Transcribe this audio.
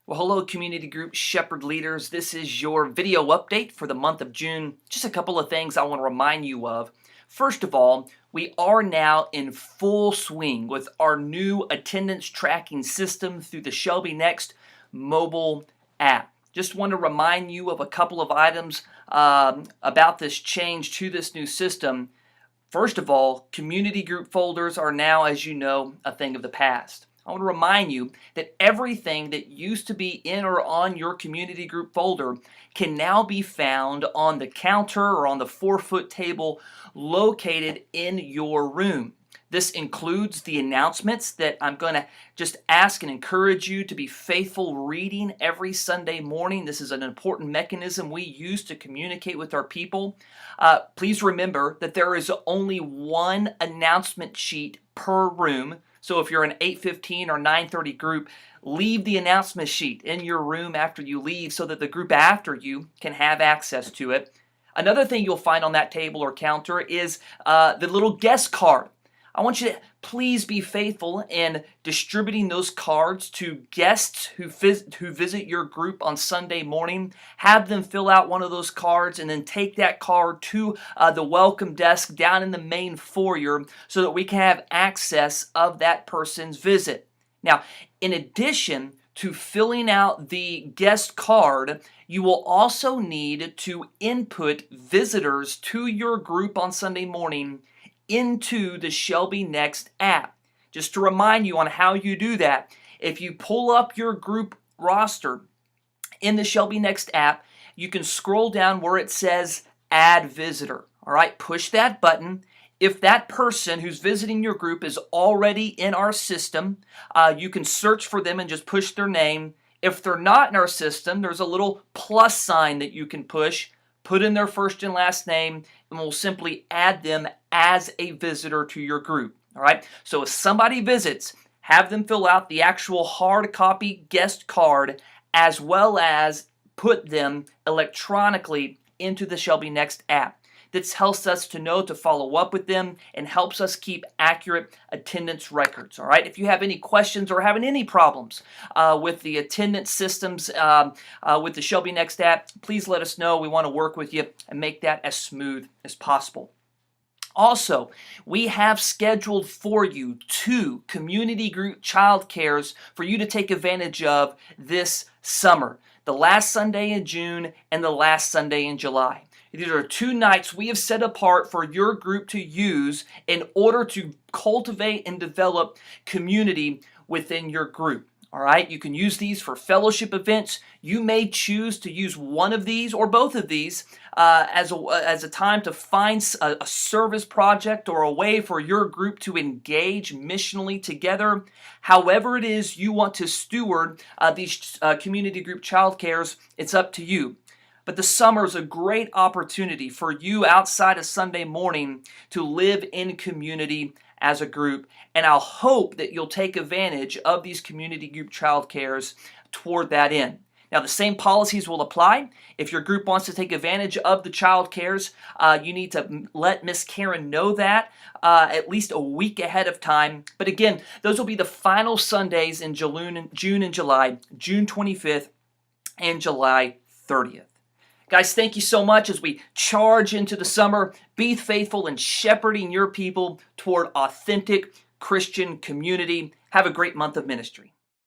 Well, hello community group Shepherd leaders. This is your video update for the month of June. Just a couple of things I want to remind you of. First of all, we are now in full swing with our new attendance tracking system through the Shelby Next mobile app. Just want to remind you of a couple of items about this change to this new system. First of all, community group folders are now, as you know, a thing of the past. I want to remind you that everything that used to be in or on your community group folder can now be found on the counter or on the 4-foot table located in your room. This includes the announcements that I'm going to just ask and encourage you to be faithful reading every Sunday morning. This is an important mechanism we use to communicate with our people. Please remember that there is only one announcement sheet per room. So if you're an 8:15 or 9:30 group, leave the announcement sheet in your room after you leave so that the group after you can have access to it. Another thing you'll find on that table or counter is the little guest card. I want you to please be faithful in distributing those cards to guests who visit your group on Sunday morning. Have them fill out one of those cards and then take that card to the welcome desk down in the main foyer so that we can have access of that person's visit. Now, in addition to filling out the guest card, you will also need to input visitors to your group on Sunday morning into the Shelby Next app. Just to remind you on how you do that, if you pull up your group roster in the Shelby Next app, you can scroll down where it says Add Visitor. All right, push that button. If that person who's visiting your group is already in our system, you can search for them and just push their name. If they're not in our system, there's a little plus sign that you can push. Put in their first and last name, and we'll simply add them as a visitor to your group. All right. So if somebody visits, have them fill out the actual hard copy guest card as well as put them electronically into the Shelby Next app. This helps us to know to follow up with them and helps us keep accurate attendance records. All right. If you have any questions or having any problems with the attendance systems with the Shelby Next app, please let us know. We want to work with you and make that as smooth as possible. Also, we have scheduled for you 2 community group child cares for you to take advantage of this summer. The last Sunday in June and the last Sunday in July. These are 2 nights we have set apart for your group to use in order to cultivate and develop community within your group. All right, you can use these for fellowship events. You may choose to use one of these or both of these as a time to find a service project or a way for your group to engage missionally together. However it is you want to steward these community group child cares, it's up to you. But the summer is a great opportunity for you outside of Sunday morning to live in community as a group. And I'll hope that you'll take advantage of these community group child cares toward that end. Now, the same policies will apply. If your group wants to take advantage of the child cares, you need to let Miss Karen know that at least a week ahead of time. But again, those will be the final Sundays in June and July, June 25th and July 30th. Guys, thank you so much as we charge into the summer. Be faithful in shepherding your people toward authentic Christian community. Have a great month of ministry.